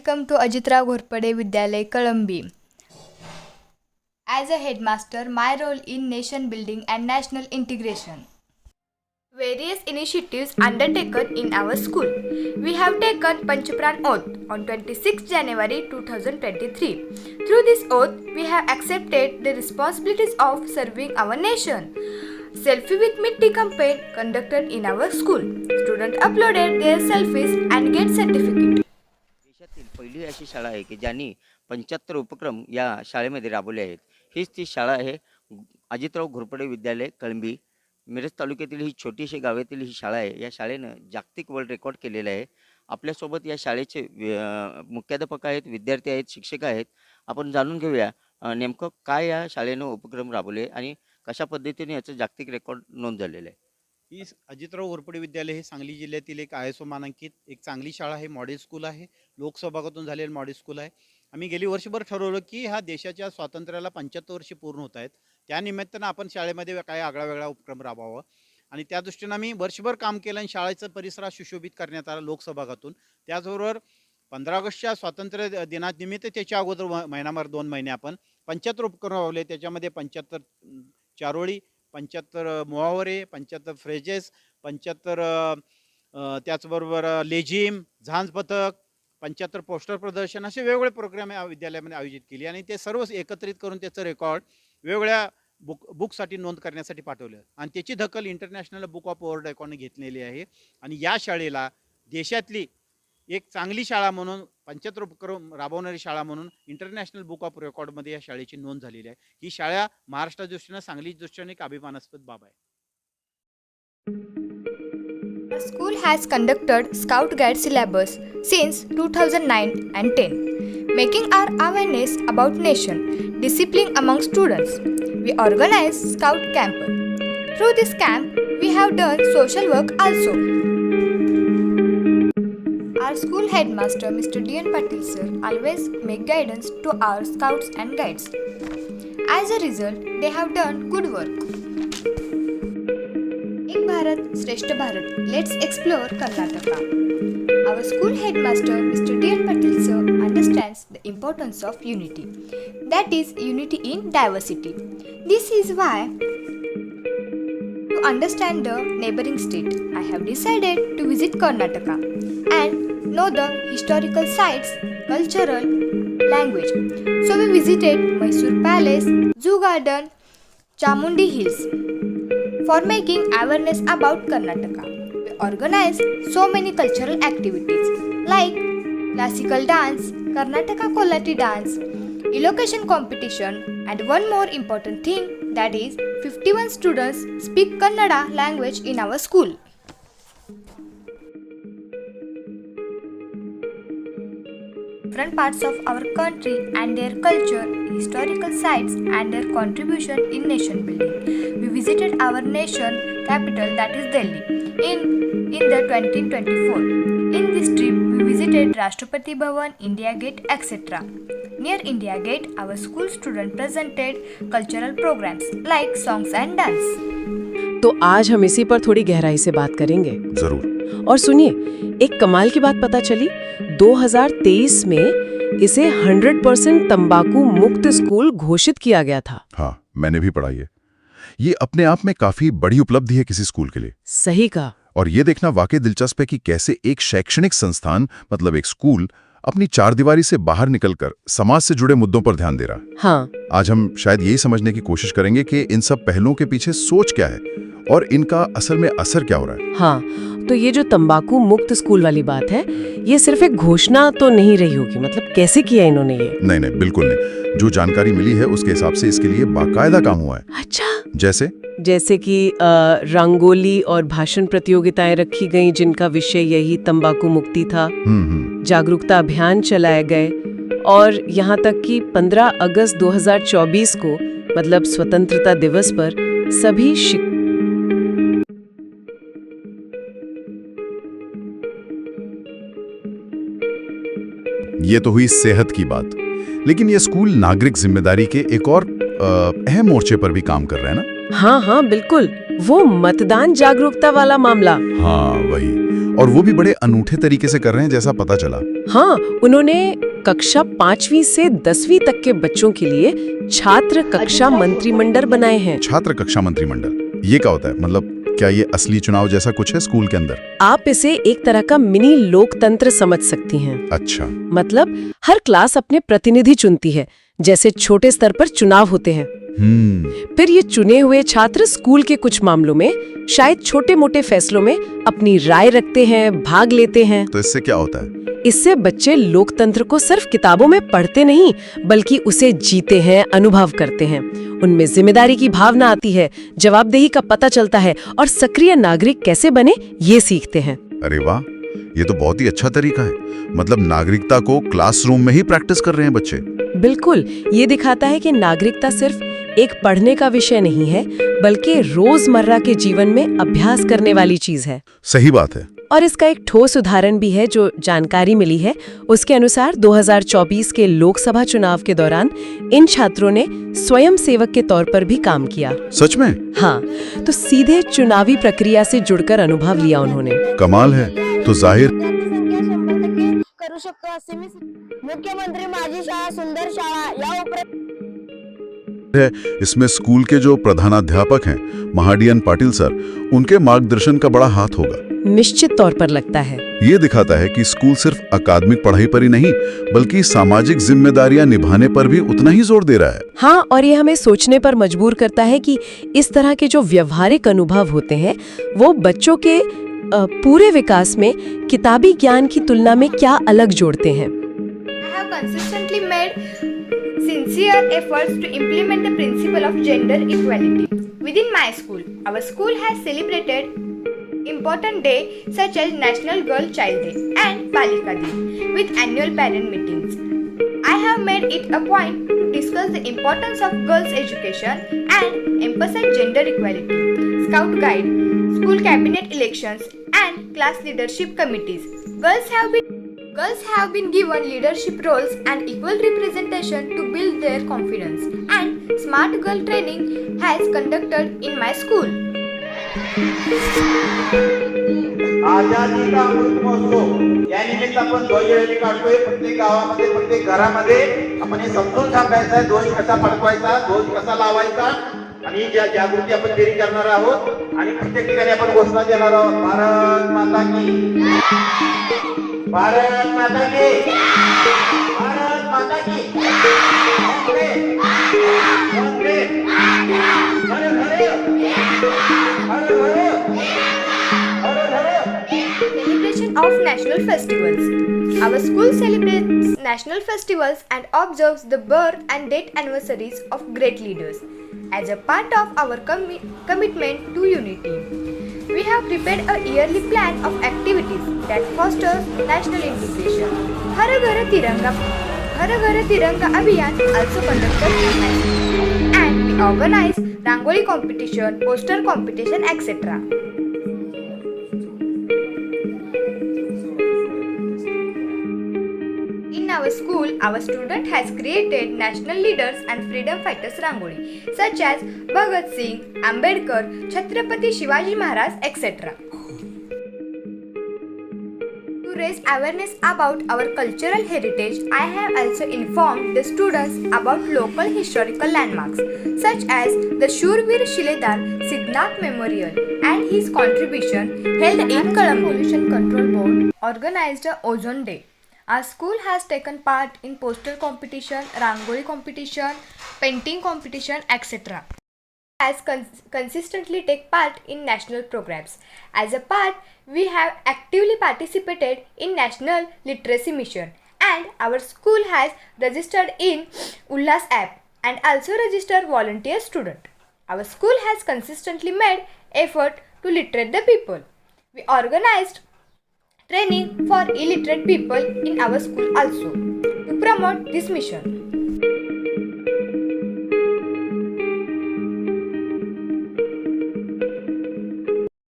Welcome to Ajitra Ghorpade Vidyalay, Kalambi. As a headmaster, my role in nation building and national integration. Various initiatives undertaken in our school. We have taken Panchpran Oath on 26 January 2023. Through this oath, we have accepted the responsibilities of serving our nation. Selfie with Mitti campaign conducted in our school. Students uploaded their selfies and get certificate. देशातील पहिली अशी शाळा आहे की ज्यांनी 75 उपक्रम या शाळेमध्ये राबवले आहेत. हीच ती शाळा आहे अजितराव घोरपडे विद्यालय कळंबी. मिरज तालुक्यातील ही छोटीशी गावातील ही शाळा आहे. या शाळेनं जागतिक वर्ल्ड रेकॉर्ड केलेला आहे. आपल्यासोबत या शाळेचे मुख्याध्यापक आहेत, विद्यार्थी आहेत, शिक्षक आहेत. आपण जाणून घेऊया नेमकं काय या शाळेनं उपक्रम राबवले आणि कशा पद्धतीने याचं जागतिक रेकॉर्ड नोंद झालेलं आहे. ही अजितराव घोरपडे विद्यालय हे सांगली जिल्ह्यातील एक ISO मानांकित एक चांगली शाळा आहे. मॉडेल स्कूल आहे. लोकसहभागातून झालेलं मॉडेल स्कूल आहे. आम्ही गेली वर्षभर ठरवलं की ह्या देशाच्या स्वातंत्र्याला 75 वर्षे पूर्ण होत आहेत. त्यानिमित्तानं आपण शाळेमध्ये काय आगळा-वेगळा उपक्रम राबवावा आणि त्या दृष्टीनं आम्ही वर्षभर काम केलं आणि शाळेचा परिसर सुशोभित करण्यात आला लोकसहभागातून. त्याचबरोबर 15 ऑगस्टच्या स्वातंत्र्य दिनानिमित्त त्याच्या अगोदर महिनाभर 2 महिने आपण 75 उपक्रम राबवले. त्याच्यामध्ये 75 चारोळी, 75 मुहावरे, 75 फ्रेजेस, 75 त्याचबरोबर लेझिम, झांज पथक, 75 पोस्टर प्रदर्शन असे वेगवेगळे प्रोग्राम या विद्यालयामध्ये आयोजित केले आणि ते सर्व एकत्रित करून त्याचं रेकॉर्ड वेगवेगळ्या बुकसाठी नोंद करण्यासाठी पाठवलं आणि त्याची दखल इंटरनॅशनल बुक ऑफ वर्ल्ड रेकॉर्डने घेतलेली आहे. आणि या शाळेला देशातली एक चांगली शाळा म्हणून 75 उपक्रम राबवणारी शाळा म्हणून इंटरनॅशनल बुक ऑफ रेकॉर्डमध्ये या शाळेची नोंद झालेली आहे. ही शाळा महाराष्ट्राच्या दृष्टीनं सांगली दृष्टीने एक अभिमानास्पद बाब आहे. Our school has conducted Scout Guide syllabus since 2009 and 10, making our awareness about nation, discipline among students. We organize Scout Camp. Through this camp, we have done social work also. Our school headmaster, Mr. D.N. Patil sir, always make guidance to our scouts and guides. As a result, they have done good work. Ek Bharat, Shreshth Bharat. Let's explore Karnataka. Our school headmaster, Mr. D.N. Patil sir, understands the importance of unity. That is, unity in diversity. This is why, to understand the neighboring state, I have decided to visit Karnataka and know the historical sites, cultural, language. So we visited Mysore Palace, Zoo Garden, Chamundi Hills. For making awareness about Karnataka, we organized so many cultural activities like classical dance, Karnataka Kolati dance, elocution competition, and one more important thing, that is 51 students speak Kannada language in our school. Different parts of our country and their culture, historical sites and their contribution in nation building. We visited our nation capital, that is Delhi, in the 2024. In this trip, we visited Rashtrapati Bhavan, India Gate, etc. Near India Gate, our school students presented cultural programs like songs and dance. तो आज हम इसी पर थोड़ी गहराई से बात करेंगे। जरूर। और सुनिए, एक कमाल की बात पता चली, 2023 में इसे 100% तंबाकू मुक्त स्कूल घोषित किया गया था। हाँ, मैंने भी पढ़ा ये अपने आप में काफी बड़ी उपलब्धि है किसी स्कूल के लिए। सही कहा। और ये देखना वाकई दिलचस्प है कि कैसे एक शैक्षणिक संस्थान मतलब एक स्कूल अपनी चारदीवारी से बाहर निकलकर समाज से जुड़े मुद्दों पर ध्यान दे रहा है। हाँ। आज हम शायद यही समझने की कोशिश करेंगे कि इन सब पहलुओं के पीछे सोच क्या है और इनका असल में असर क्या हो रहा है। हाँ, तो ये जो तंबाकू मुक्त स्कूल वाली बात है, ये सिर्फ एक घोषणा तो नहीं रही होगी, मतलब कैसे किया इन्होंने ये? नहीं, बिल्कुल नहीं। जो जानकारी मिली है उसके हिसाब से इसके लिए बाकायदा काम हुआ है। अच्छा। जैसे कि रंगोली और भाषण प्रतियोगिताएं रखी गई जिनका विषय यही तंबाकू मुक्ति था। जागरूकता अभियान चलाए गए और यहाँ तक कि 15 अगस्त 2024 को मतलब स्वतंत्रता दिवस पर सभी ये तो हुई सेहत की बात, लेकिन ये स्कूल नागरिक जिम्मेदारी के एक और अहम मोर्चे पर भी काम कर रहा है ना? हाँ, बिल्कुल, वो मतदान जागरूकता वाला मामला। हाँ, वही। और वो भी बड़े अनूठे तरीके से कर रहे हैं जैसा पता चला। हाँ, उन्होंने कक्षा 5वीं से 10वीं तक के बच्चों के लिए छात्र कक्षा मंत्रिमंडल बनाए हैं। छात्र कक्षा मंत्रिमंडल, ये क्या होता है? मतलब क्या ये असली चुनाव जैसा कुछ है स्कूल के अंदर? आप इसे एक तरह का मिनी लोकतंत्र समझ सकती हैं। अच्छा। मतलब हर क्लास अपने प्रतिनिधि चुनती है, जैसे छोटे स्तर पर चुनाव होते हैं। फिर ये चुने हुए छात्र स्कूल के कुछ मामलों में, शायद छोटे मोटे फैसलों में अपनी राय रखते हैं, भाग लेते हैं। तो इससे क्या होता है? इससे बच्चे लोकतंत्र को सिर्फ किताबों में पढ़ते नहीं, बल्कि उसे जीते हैं, अनुभव करते हैं। उनमें जिम्मेदारी की भावना आती है, जवाबदेही का पता चलता है और सक्रिय नागरिक कैसे बने ये सीखते हैं। अरे वाह, ये तो बहुत ही अच्छा तरीका है। मतलब नागरिकता को क्लासरूम में ही प्रैक्टिस कर रहे हैं बच्चे। बिल्कुल, ये दिखाता है कि नागरिकता सिर्फ एक पढ़ने का विषय नहीं है, बल्कि रोजमर्रा के जीवन में अभ्यास करने वाली चीज है। सही बात है। और इसका एक ठोस उदाहरण भी है जो जानकारी मिली है। उसके अनुसार 2024 के लोकसभा चुनाव के दौरान इन छात्रों ने स्वयं सेवक के तौर पर भी काम किया। सच में? हाँ, तो सीधे चुनावी प्रक्रिया से जुड़कर अनुभव लिया उन्होंने। कमाल है। तो जाहिर करू शकतो असे मी मुख्यमंत्री माझी शाळा सुंदर शाळा या उपक्रम है, इसमें स्कूल के जो प्रधानाध्यापक हैं महाडीएन पाटिल सर, उनके मार्गदर्शन का बड़ा हाथ होगा। निश्चित तौर पर लगता है। ये दिखाता है कि स्कूल सिर्फ अकादमिक पढ़ाई पर ही नहीं, बल्कि सामाजिक जिम्मेदारियां निभाने पर भी उतना ही जोर दे रहा है। हाँ, और ये हमें सोचने पर मजबूर करता है कि इस तरह के जो व्यवहारिक अनुभव होते हैं वो बच्चों के पूरे विकास में किताबी ज्ञान की तुलना में क्या अलग जोड़ते हैं। I have consistently made sincere efforts to implement the principle of gender equality within my school. Our school has celebrated important days such as National Girl Child Day and Balika Day with annual parent meetings. I have made it a point to discuss the importance of girls' education and emphasize gender equality. Scout Guide, school cabinet elections, and class leadership committees. Girls have been given leadership roles and equal representation to build their confidence. And Smart Girl training has conducted in my school. आजादी का अमृत महोत्सव या निमित्त आपण ध्वजरॅली काढतोय. प्रत्येक गावामध्ये, प्रत्येक घरामध्ये आपण हे समजून सांगायचं आहे ध्वज कसा फडकवायचा, ध्वज कसा लावायचा आणि जागृती आपण तयारी करणार आहोत. आणि प्रत्येक ठिकाणी आपण घोषणा देणार आहोत, भारत माता की, भारत माता की, भारत माता की. वंदे, हर हर हर Celebration of national festivals. Our school celebrates national festivals and observes the birth and date anniversaries of great leaders. As a part of our commitment to unity, we have prepared a yearly plan of activities that foster national integration. Har Ghar Tiranga Abhiyan also conducted in my school, and we organize Rangoli competition, poster competition, etc. In our school, our student has created national leaders and freedom fighters Rangoli, such as Bhagat Singh, Ambedkar, Chhatrapati Shivaji Maharaj, etc. To raise awareness about our cultural heritage, I have also informed the students about local historical landmarks, such as the Shurveer Shiledar Siddhnath Memorial and his contribution held in Colombo. Pollution Control Board organized a Ozone Day. Our school has taken part in poster competition, Rangoli competition, painting competition, etc. Has consistently take part in national programs. As a part, we have actively participated in National Literacy Mission, and our school has registered in Ullas app and also registered volunteer student. Our school has consistently made effort to literate the people. We organized training for illiterate people in our school also to promote this mission.